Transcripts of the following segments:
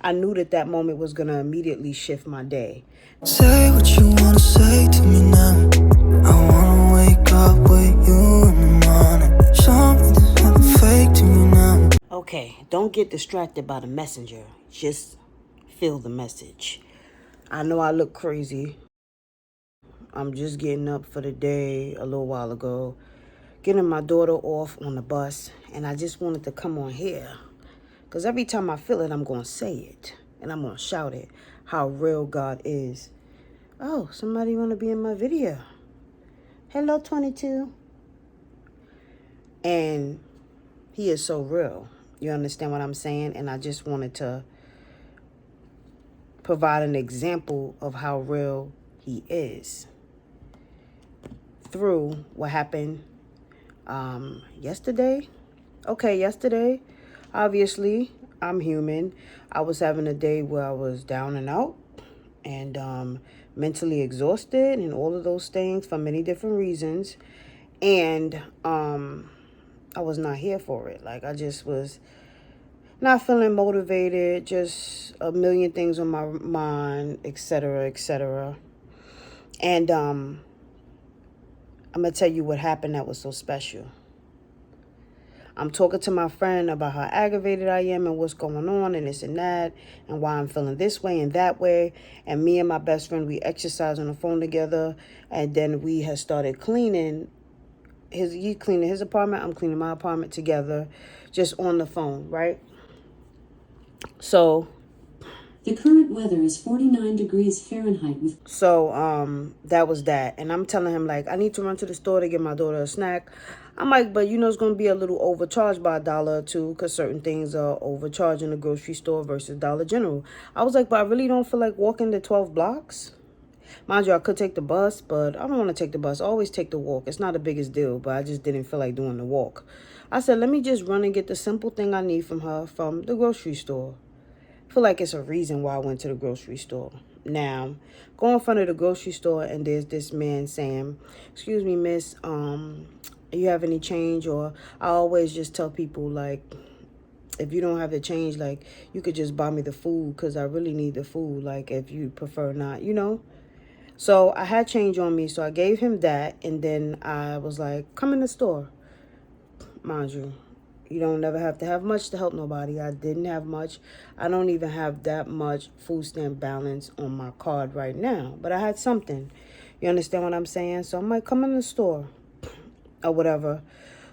I knew that that moment was going to immediately shift my day. Say what you want to say to me now. I want to wake up with you in the morning. Show me there's nothing fake to me now. Okay, don't get distracted by the messenger. Just feel the message. I know I look crazy. I'm just getting up for the day a little while ago, getting my daughter off on the bus, and I just wanted to come on here. Because every time I feel it, I'm going to say it, and I'm going to shout it, how real God is. Oh, somebody want to be in my video. Hello, 22. And he is so real. You understand what I'm saying? And I just wanted to provide an example of how real he is through what happened yesterday. Okay, yesterday, obviously, I'm human. I was having a day where I was down and out and mentally exhausted and all of those things for many different reasons. And I was not here for it. Like, I just was not feeling motivated, just a million things on my mind, etc., etc. And I'm going to tell you what happened that was so special. I'm talking to my friend about how aggravated I am and what's going on and this and that and why I'm feeling this way and that way. And me and my best friend, we exercise on the phone together. And then we had started cleaning. He cleaning his apartment, I'm cleaning my apartment together, just on the phone, right? So the current weather is 49 degrees Fahrenheit. So that was that. And I'm telling him, like, I need to run to the store to get my daughter a snack. I'm like, but you know, it's going to be a little overcharged by $1 or $2 because certain things are overcharged in the grocery store versus Dollar General. I was like, but I really don't feel like walking the 12 blocks. Mind you, I could take the bus, but I don't want to take the bus. I always take the walk. It's not the biggest deal, but I just didn't feel like doing the walk. I said, let me just run and get the simple thing I need from her from the grocery store. I feel like it's a reason why I went to the grocery store. Now, go in front of the grocery store and there's this man saying, excuse me, miss, you have any change? Or I always just tell people, like, if you don't have the change, like, you could just buy me the food because I really need the food. Like, if you prefer not, you know. So I had change on me. So I gave him that. And then I was like, come in the store. Mind you, you don't never have to have much to help nobody. I didn't have much. I don't even have that much food stamp balance on my card right now. But I had something. You understand what I'm saying? So I'm like, come in the store or whatever.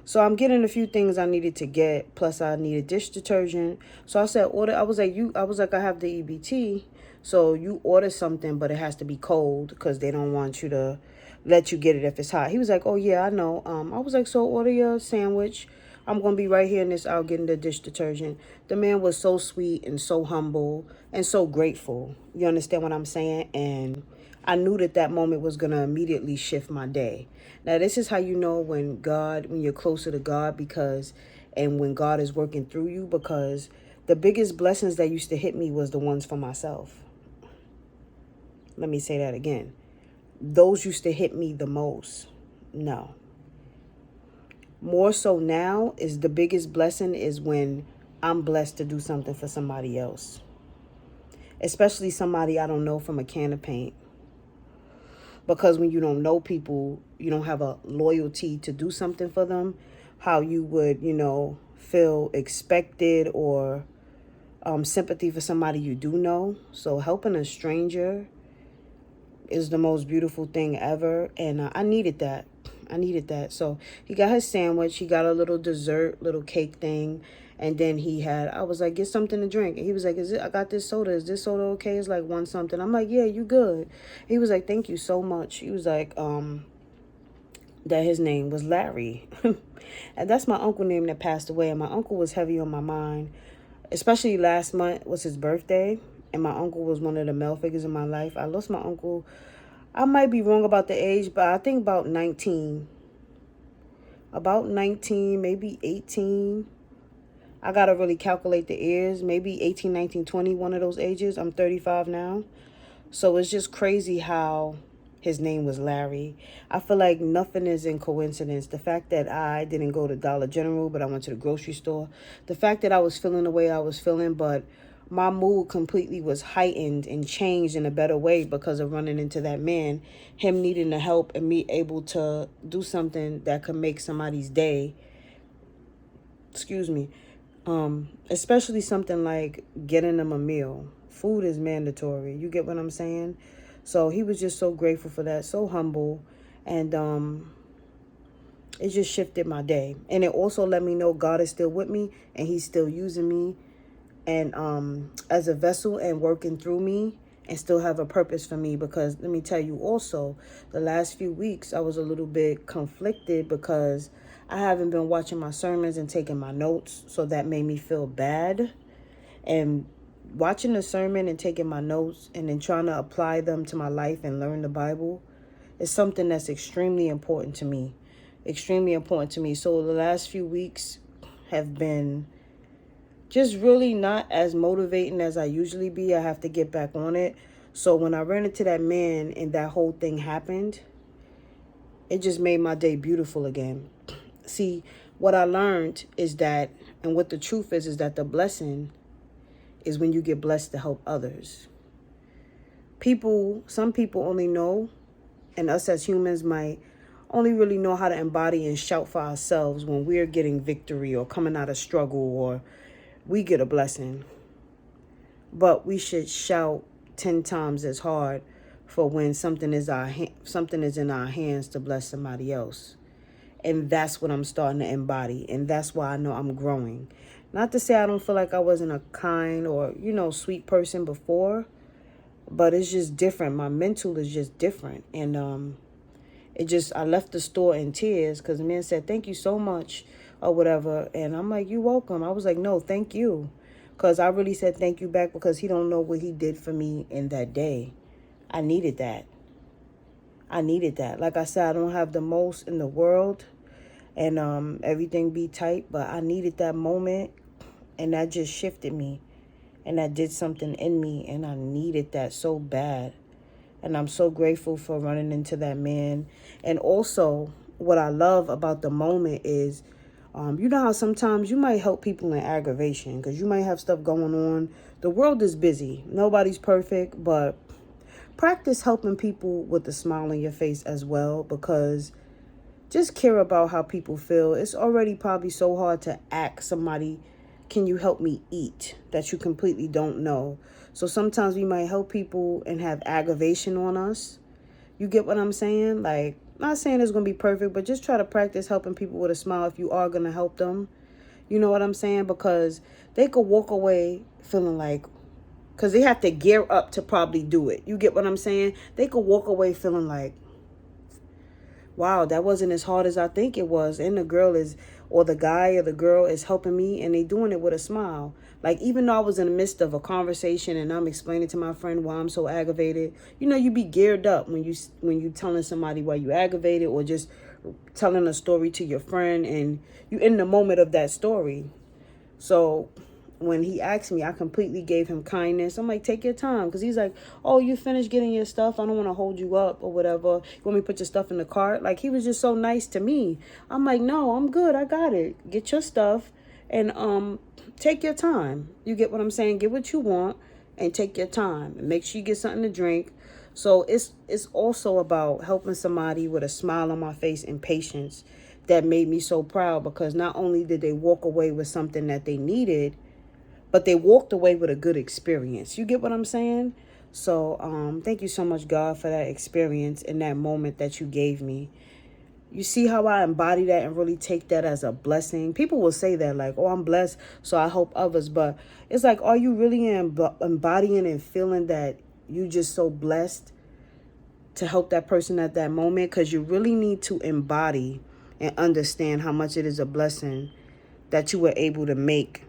So I'm getting a few things I needed to get. Plus I needed dish detergent. So I said, order. I was like, I have the EBT. So you order something, but it has to be cold because they don't want you to let you get it if it's hot. He was like, oh, yeah, I know. I was like, so order your sandwich. I'm going to be right here in this aisle getting the dish detergent. The man was so sweet and so humble and so grateful. You understand what I'm saying? And I knew that that moment was going to immediately shift my day. Now, this is how you know when you're closer to God and when God is working through you, because the biggest blessings that used to hit me was the ones for myself. Let me say that again. Those used to hit me the most. No. More so now is the biggest blessing is when I'm blessed to do something for somebody else. Especially somebody I don't know from a can of paint. Because when you don't know people, you don't have a loyalty to do something for them, how you would, feel expected or sympathy for somebody you do know. So helping a stranger is the most beautiful thing ever. And I needed that. So he got his sandwich. He got a little dessert, little cake thing. And then I was like, get something to drink. And he was like, I got this soda. Is this soda okay? It's like one something. I'm like, yeah, you good. He was like, thank you so much. He was like, that his name was Larry. And that's my uncle name that passed away. And my uncle was heavy on my mind, especially last month was his birthday. And my uncle was one of the male figures in my life. I lost my uncle. I might be wrong about the age, but I think about 19. About 19, maybe 18. I got to really calculate the years. Maybe 18, 19, 20, one of those ages. I'm 35 now. So it's just crazy how his name was Larry. I feel like nothing is in coincidence. The fact that I didn't go to Dollar General, but I went to the grocery store. The fact that I was feeling the way I was feeling, but my mood completely was heightened and changed in a better way because of running into that man, him needing the help and me able to do something that could make somebody's day. Excuse me. Especially something like getting them a meal. Food is mandatory. You get what I'm saying? So he was just so grateful for that, so humble, and it just shifted my day. And it also let me know God is still with me and he's still using me and as a vessel and working through me and still have a purpose for me. Because let me tell you also, the last few weeks I was a little bit conflicted because I haven't been watching my sermons and taking my notes, so that made me feel bad. And watching the sermon and taking my notes and then trying to apply them to my life and learn the Bible is something that's extremely important to me. Extremely important to me. So the last few weeks have been just really not as motivating as I usually be. I have to get back on it. So when I ran into that man and that whole thing happened, it just made my day beautiful again. See, what I learned is that, and what the truth is that the blessing is when you get blessed to help others. Some people only know, and us as humans might only really know how to embody and shout for ourselves when we're getting victory or coming out of struggle or we get a blessing. But we should shout 10 times as hard for when something is in our hands to bless somebody else. And that's what I'm starting to embody. And that's why I know I'm growing. Not to say I don't feel like I wasn't a kind or, sweet person before, but it's just different. My mental is just different. And I left the store in tears because the man said, thank you so much or whatever. And I'm like, you're welcome. I was like, no, thank you. Because I really said thank you back because he don't know what he did for me in that day. I needed that. Like I said, I don't have the most in the world and everything be tight, but I needed that moment, and that just shifted me, and that did something in me, and I needed that so bad. And I'm so grateful for running into that man. And also, what I love about the moment is, you know how sometimes you might help people in aggravation because you might have stuff going on. The world is busy. Nobody's perfect, but practice helping people with a smile on your face as well, because just care about how people feel. It's already probably so hard to ask somebody, can you help me eat, that you completely don't know. So sometimes we might help people and have aggravation on us. You get what I'm saying? Like, not saying it's going to be perfect, but just try to practice helping people with a smile if you are going to help them. You know what I'm saying? Because they could walk away feeling like, because they have to gear up to probably do it. You get what I'm saying? They could walk away feeling like, wow, that wasn't as hard as I think it was. And the girl is, or the guy or the girl is helping me, and they doing it with a smile. Like, even though I was in the midst of a conversation and I'm explaining to my friend why I'm so aggravated, you be geared up when you telling somebody why you aggravated, or just telling a story to your friend and you in the moment of that story. So when he asked me, I completely gave him kindness. I'm like, take your time. Because he's like, oh, you finished getting your stuff? I don't want to hold you up or whatever. You want me to put your stuff in the cart? Like, he was just so nice to me. I'm like, no, I'm good. I got it. Get your stuff and take your time. You get what I'm saying? Get what you want and take your time. And make sure you get something to drink. So it's also about helping somebody with a smile on my face and patience that made me so proud, because not only did they walk away with something that they needed, but they walked away with a good experience. You get what I'm saying? So thank you so much, God, for that experience and that moment that you gave me. You see how I embody that and really take that as a blessing? People will say that like, oh, I'm blessed, so I help others. But it's like, are you really embodying and feeling that you just so blessed to help that person at that moment? Because you really need to embody and understand how much it is a blessing that you were able to make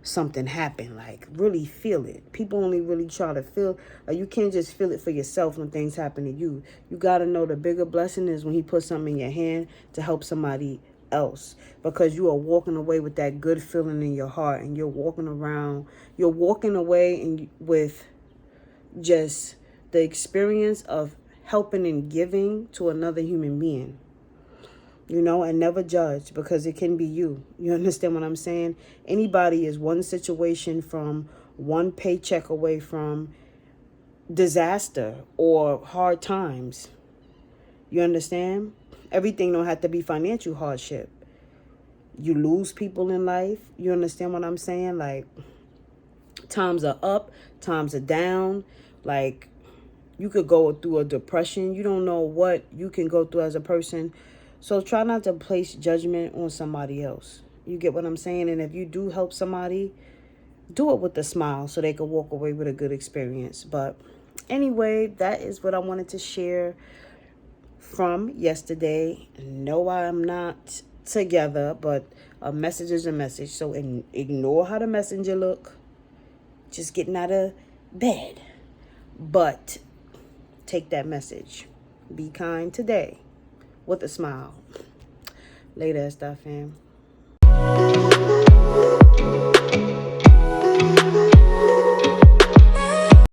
something happen. Like, really feel it. People only really try to feel, like, you can't just feel it for yourself when things happen to you. You got to know the bigger blessing is when he puts something in your hand to help somebody else, because you are walking away with that good feeling in your heart, and you're walking away and with just the experience of helping and giving to another human being. And never judge, because it can be you. You understand what I'm saying? Anybody is one situation from one paycheck away from disaster or hard times. You understand? Everything don't have to be financial hardship. You lose people in life. You understand what I'm saying? Like, times are up, times are down. Like, you could go through a depression. You don't know what you can go through as a person. So try not to place judgment on somebody else. You get what I'm saying? And if you do help somebody, do it with a smile so they can walk away with a good experience. But anyway, that is what I wanted to share from yesterday. No, I'm not together, but a message is a message. So ignore how the messenger look. Just getting out of bed. But take that message. Be kind today with a smile. Later, stuff, fam.